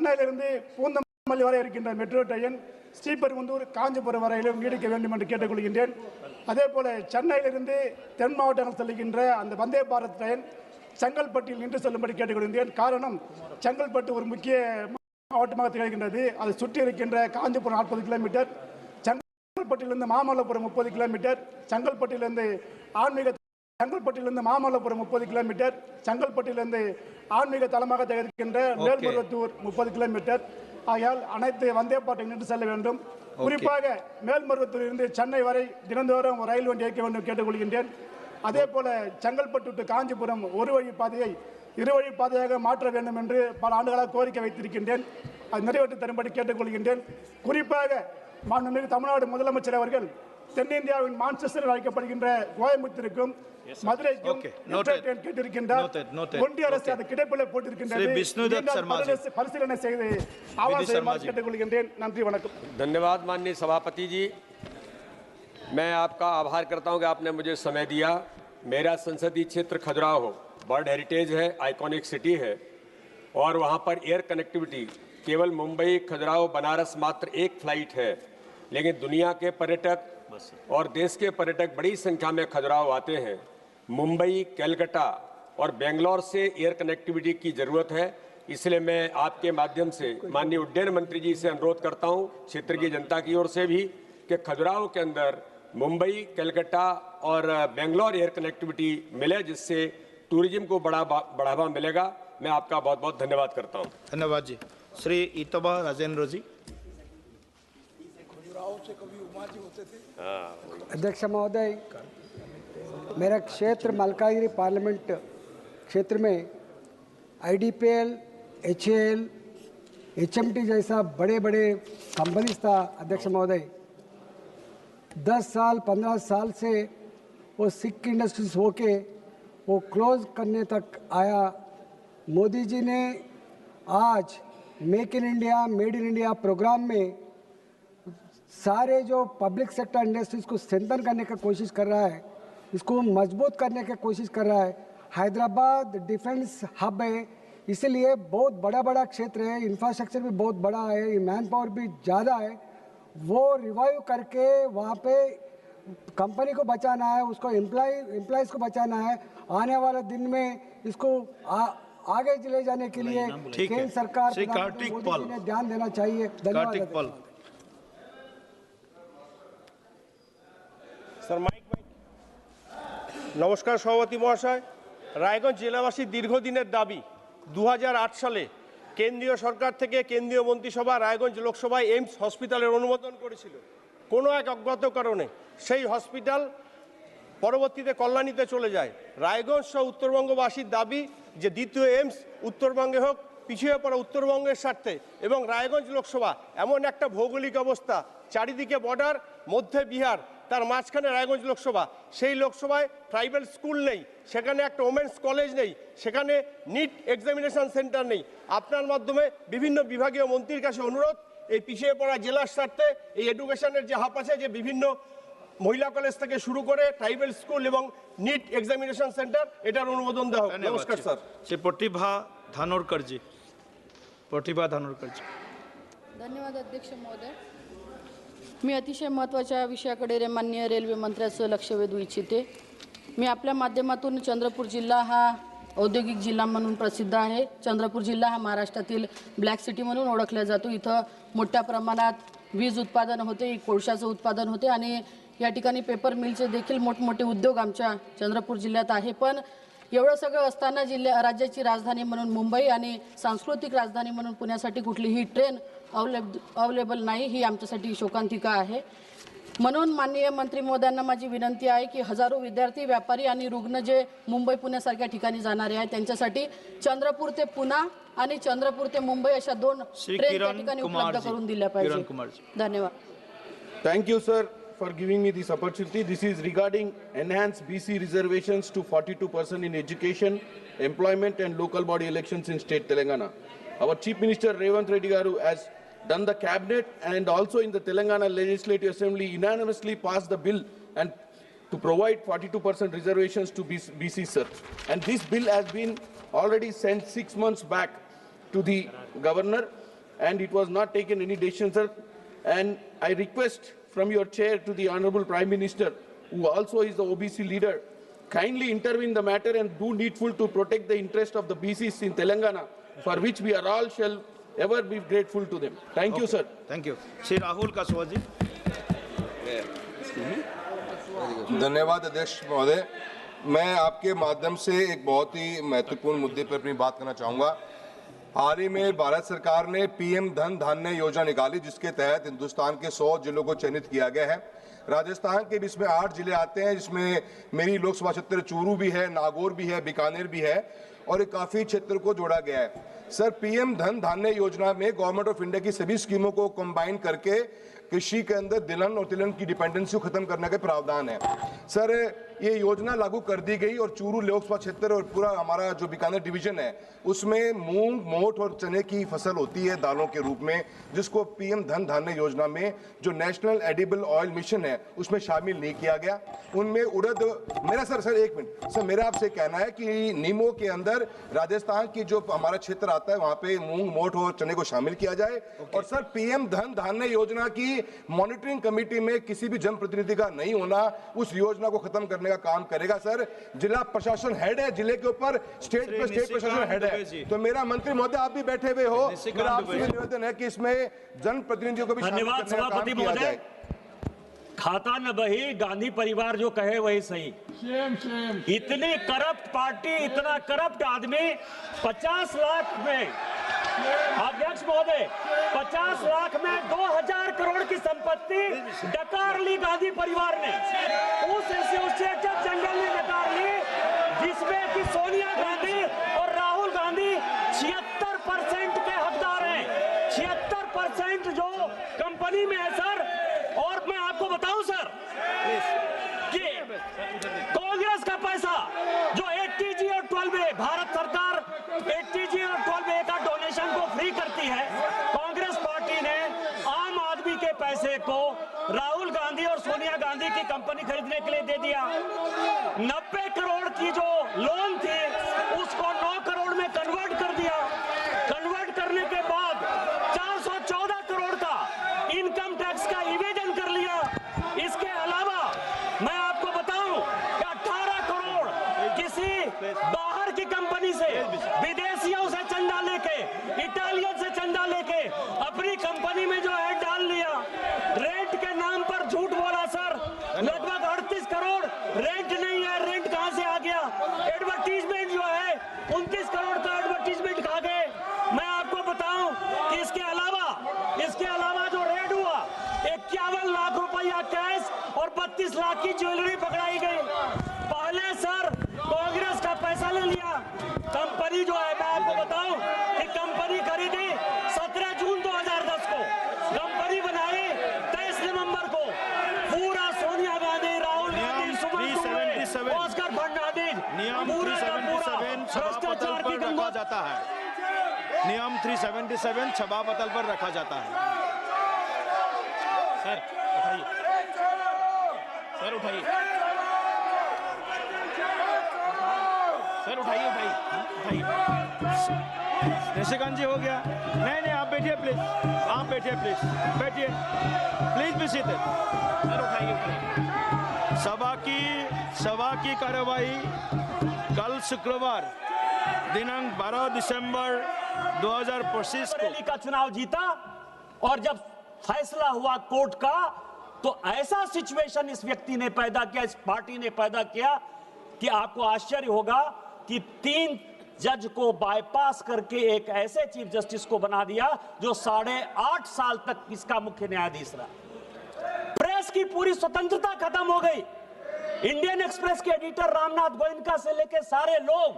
சென்னையிலிருந்து பூந்தமல்லி வரை இருக்கின்ற மெட்ரோ ட்ரெயின் ஸ்ரீபெரும்புதூர் காஞ்சிபுரம் வரையிலும் நீடிக்க வேண்டும் என்று கேட்டுக்கொள்கின்றேன். அதே போல சென்னையிலிருந்து தென் மாவட்டங்கள் செல்கின்ற அந்த வந்தே பாரத் ட்ரெயின் செங்கல்பட்டில் நின்று செல்லும்படி கேட்டுக்கொள்கின்றேன். காரணம், செங்கல்பட்டு ஒரு முக்கிய மாவட்டமாக திகழ்கின்றது. அதை சுற்றி இருக்கின்ற காஞ்சிபுரம் 40 கிலோமீட்டர், செங்கல்பட்டிலிருந்து மாமல்லபுரம் 30 கிலோமீட்டர், செங்கல்பட்டிலிருந்து மாமல்லபுரம் 30 கிலோமீட்டர், செங்கல்பட்டிலிருந்து ஆன்மீக தலமாக திகழ்கின்ற மேல்மருவத்தூர் 30 கிலோமீட்டர். ஆகையால் அனைத்து வந்தே பாரத் நின்று செல்ல வேண்டும். குறிப்பாக மேல்மருவத்தூர் இருந்து சென்னை வரை தினந்தோறும் ரயில் வண்டி இயக்க வேண்டும் கேட்டுக்கொள்கின்றேன். அதே போல செங்கல்பட்டு டு காஞ்சிபுரம் ஒரு வழி பாதையை இருவழி பாதையாக மாற்ற வேண்டும் என்று பல ஆண்டுகளாக கோரிக்கை வைத்திருக்கின்றேன். அது நிறைவேற்றி தரும்படி கேட்டுக்கொள்கின்றேன். குறிப்பாக மாண்புமிகு தமிழ்நாடு முதலமைச்சர் அவர்கள் தென்னிந்தியாவின் மான்செஸ்டர் அழைக்கப்படுகின்ற கோயம்புத்தூருக்கும் மதுரைக்கும் கேட்டிருக்கின்றார். ஒன்றிய அரசு அது கிடைப்பில் போட்டிருக்கின்றது. பரிசீலனை செய்து ஆவாசமாக கேட்டுக்கொள்கின்றேன். நன்றி, வணக்கம். धन्यवाद माननीय सभापति जी, मैं आपका आभार करता हूं कि आपने मुझे समय दिया। मेरा संसदीय क्षेत्र खजुराहो बर्ड हेरिटेज है, आइकॉनिक सिटी है और वहां पर एयर कनेक्टिविटी केवल मुंबई, खजुराहो, बनारस मात्र एक फ्लाइट है, लेकिन दुनिया के पर्यटक और देश के पर्यटक बड़ी संख्या में खजुराहो आते हैं। मुंबई, कलकत्ता और बेंगलोर से एयर कनेक्टिविटी की ज़रूरत है। इसलिए मैं आपके माध्यम से माननीय उड्डयन मंत्री जी से अनुरोध करता हूं, क्षेत्र की जनता की ओर से भी, कि खजुराहो के अंदर मुंबई, कलकत्ता और बेंगलोर एयर कनेक्टिविटी मिले, जिससे टूरिज्म को बढ़ावा मिलेगा। मैं आपका बहुत बहुत धन्यवाद करता हूं। धन्यवाद जी। श्री ईतबा राजेंद्र जी। अध्यक्ष महोदय, मेरा क्षेत्र मलकागिरी पार्लियामेंट क्षेत्र में IDPL, HAL, HMT जैसा बड़े बड़े कंपनीज था। अध्यक्ष महोदय, 10 साल 15 साल से वो सिख इंडस्ट्रीज होके वो क्लोज करने तक आया। मोदी जी ने आज make in India, made in India programme में सारे जो पब्लिक सेक्टर इंडस्ट्रीज को स्ट्रेंथन करने का कोशिश कर रहा है, इसको मजबूत करने की कोशिश कर रहा है। हैदराबाद डिफेंस हब है, इसीलिए बहुत बड़ा क्षेत्र है, इंफ्रास्ट्रक्चर भी बहुत बड़ा है, मैन पावर भी ज़्यादा है। वो रिवाइव करके वहाँ पे कंपनी को बचाना है, उसको एम्प्लॉयज़ को बचाना है। आने वाले दिन में इसको आगे ले जाने के लिए केंद्र सरकार मोदी जी ने ध्यान देना चाहिए। धन्यवाद। नमस्कार सभापति महाशय, रायगंज জেলাবাসীর দীর্ঘদিনের দাবি 2008 সালে কেন্দ্রীয় সরকার থেকে কেন্দ্রীয় মন্ত্রিসভা রায়গঞ্জ লোকসভায় এইমস হসপিটালের অনুমোদন করেছিল। কোনো এক অজ্ঞাত কারণে সেই হসপিটাল পরবর্তীতে কল্যাণীতে চলে যায়। রায়গঞ্জ সহ উত্তরবঙ্গবাসীর দাবি যে দ্বিতীয় এইমস উত্তরবঙ্গে হোক, পিছিয়ে পড়া উত্তরবঙ্গের স্বার্থে। এবং রায়গঞ্জ লোকসভা এমন একটা ভৌগোলিক অবস্থা, চারিদিকে বর্ডার, মধ্যে বিহার, তার মাঝখানে রায়গঞ্জ লোকসভা। সেই লোকসভায় ট্রাইবাল স্কুল নেই, সেখানে একটা ওমেন্স কলেজ নেই, সেখানে নিট এক্সামিনেশন সেন্টার নেই। আপনার মাধ্যমে বিভিন্ন বিভাগীয় মন্ত্রীর কাছে অনুরোধ, এই পিছিয়ে পড়া জেলার স্বার্থে এই এডুকেশনের যে হাব আছে, যে বিভিন্ন মহিলা কলেজ থেকে শুরু করে ট্রাইবাল স্কুল এবং নিট এক্সামিনেশন সেন্টার, এটার অনুমোদন দেওয়া হোক। নমস্কার স্যার। श्री प्रतिभा धानोरकर जी। प्रतिभा धानोरकर जी। धन्यवाद अध्यक्ष महोदय। मी अतिशय महत्त्वाच्या विषयाकडे माननीय रेल्वे मंत्र्याचं लक्ष वेधू इच्छिते। मी आपल्या माध्यमातून चंद्रपूर जिल्हा हा औद्योगिक जिल्हा म्हणून प्रसिद्ध आहे। चंद्रपूर जिल्हा हा महाराष्ट्रातील ब्लॅक सिटी म्हणून ओळखला जातो। इथं मोठ्या प्रमाणात वीज उत्पादन होते, कोळशाचं उत्पादन होते आणि या ठिकाणी पेपर मिलचे देखील मोठमोठे उद्योग आमच्या चंद्रपूर जिल्ह्यात आहे। पण एवढं सगळं असताना राज्याची राजधानी म्हणून मुंबई आणि सांस्कृतिक राजधानी म्हणून पुण्यासाठी कुठलीही ट्रेन अवेलेबल नाही, ही आमच्यासाठी शोकांतिका आहे। म्हणून माननीय मंत्री महोदयांना माझी विनंती आहे की हजारो विद्यार्थी, व्यापारी आणि रुग्ण जे मुंबई पुण्यासारख्या ठिकाणी जाणारे आहेत, त्यांच्यासाठी चंद्रपूर ते पुणे आणि चंद्रपूर ते मुंबई अशा 2 ट्रेन त्या ठिकाणी उपलब्ध करून दिल्या पाहिजे। धन्यवाद। Thank you, sir, for giving me this opportunity. This is regarding enhanced BC reservations to 42% in education, employment and local body elections in state Telangana. Our Chief Minister Revanth Reddy Garu has done the cabinet and also in the Telangana Legislative Assembly unanimously passed the bill and to provide 42% reservations to BC, sir. And this bill has been already sent 6 months back to the governor. and it was not taken any decision, sir. And I request from your chair to the Honorable Prime Minister, who also is the OBC leader, kindly intervene in the matter and do needful to protect the interest of the BCs in Telangana, for which we are all shall ever be grateful to them. Thank you, sir. Thank you. Shri Rahul Kaswan ji. धन्यवाद अध्यक्ष महोदय। मैं आपके माध्यम से एक बहुत ही महत्वपूर्ण मुद्दे पर अपनी बात करना चाहूँगा। हाल ही में भारत सरकार ने पीएम धन धान्य योजना निकाली, जिसके तहत हिंदुस्तान के 100 जिलों को चयनित किया गया है। राजस्थान के भी इसमें 8 जिले आते हैं, जिसमें मेरी लोकसभा क्षेत्र चूरू भी है, नागौर भी है, बीकानेर भी है, और एक काफ़ी क्षेत्र को जोड़ा गया है। सर, पीएम धन धान्य योजना में गवर्नमेंट ऑफ इंडिया की सभी स्कीमों को कंबाइन करके कृषि के अंदर दिलन और तिलहन की डिपेंडेंसी को खत्म करने का प्रावधान है। सर, ये योजना लागू कर दी गई और चूरू लोकसभा क्षेत्र और पूरा हमारा जो बीकानेर डिवीजन है, उसमें मूंग, मोठ और चने की फसल होती है दालों के रूप में, जिसको पीएम धन धान्य योजना में जो नेशनल एडिबल ऑयल मिशन है उसमें शामिल नहीं किया गया। उनमें उड़द, मेरा सर एक मिनट सर, मेरा आपसे कहना है कि नीमो के अंदर राजस्थान की जो हमारा क्षेत्र आता है वहां पे मूंग, मोठ और चने को शामिल किया जाए। और सर, पीएम धन धान्य योजना की मॉनिटरिंग कमेटी में किसी भी जनप्रतिनिधि का नहीं होना उस योजना को खत्म करने का काम करेगा। सर, जिला प्रशासन हेड है, जिले के ऊपर स्टेट प्रशासन हेड है। तो मेरा मंत्री महोदय, आप भी बैठे हुए हो, मेरा आपसे निवेदन है कि इसमें जनप्रतिनिधियों को भी शामिल करने का काम किया जाए। खाता न बही, गांधी परिवार जो कहे वही सही। इतनी करप्ट पार्टी, इतना करप्ट आदमी, 50 लाख में अध्यक्ष महोदय, 50 लाख में 2000 करोड़ की संपत्ति डकार ली गांधी परिवार ने। उस एसोसिएटेड जनरल ने डकार ली, जिसमें कि सोनिया गांधी और राहुल गांधी 76% के हकदार हैं। 76% जो कंपनी में है सर। और मैं आपको बताऊं सर कि कांग्रेस का पैसा जो 8TG और 12A, भारत सरकार 8TG और 12A का डोनेशन को फ्री करती है, कांग्रेस पार्टी ने आम आदमी के पैसे को राहुल गांधी और सोनिया गांधी की कंपनी खरीदने के लिए दे दिया। 90 करोड़ की जो लोन थी उसको 9 करोड़ में कन्वर्ट कर दिया। कन्वर्ट करने के बाद 414 करोड़ का इनकम टैक्स का इवेजन कर लिया। इसके अलावा मैं आपको बताऊं कि 18 करोड़ किसी बाहर की कंपनी से, विदेशियों से चंदा लेके, इटालियन से चंदा लेके अपनी कंपनी में जो है डाल लिया। रेंट के नाम पर झूठ बोला सर, लगभग 38 करोड़ रेंट नहीं है, रेंट कहां से आ गया। एडवर्टीजमेंट जो है 29 करोड़ का एडवर्टीजमेंट खा गए। मैं आपको बताऊं कि इसके अलावा जो रेड हुआ, 51 लाख रुपया कैश और 32 लाख की ज्वेलरी पकड़ाई गई। पहले सर कांग्रेस का पैसा ले लिया। कंपनी जो है, मैं आपको बताऊं कि कंपनी खरीदी 17 जून 2010 को, कंपनी बनाई 23 नवंबर को। पूरा सोनिया गांधी, राहुल गांधी, सुमन दुबे, ऑस्कर फर्नांडिस, पूरा भ्रष्टाचार की गंगा जाता है। नियम 377 सभापति पर रखा जाता है। सर उठाइए, सर उठाइए, सर उठाइए। निशिकांत जी हो गया? नहीं, आप बैठिए प्लीज, आप बैठिए प्लीज, बैठिए प्लीज, भी सीधे। सर उठाइए। सभा की कार्यवाही कल शुक्रवार दिनांक 12 दिसंबर 2025 को का चुनाव जीता, और जब फैसला हुआ कोर्ट का, तो ऐसा सिचुएशन इस व्यक्ति ने पैदा किया, इस पार्टी ने पैदा किया कि आपको आश्चर्य होगा कि 3 जज को बाईपास करके एक ऐसे चीफ जस्टिस को बना दिया जो 8.5 साल तक इसका मुख्य न्यायाधीश रहा। प्रेस की पूरी स्वतंत्रता खत्म हो गई। इंडियन एक्सप्रेस के एडिटर रामनाथ गोयनका से लेकर सारे लोग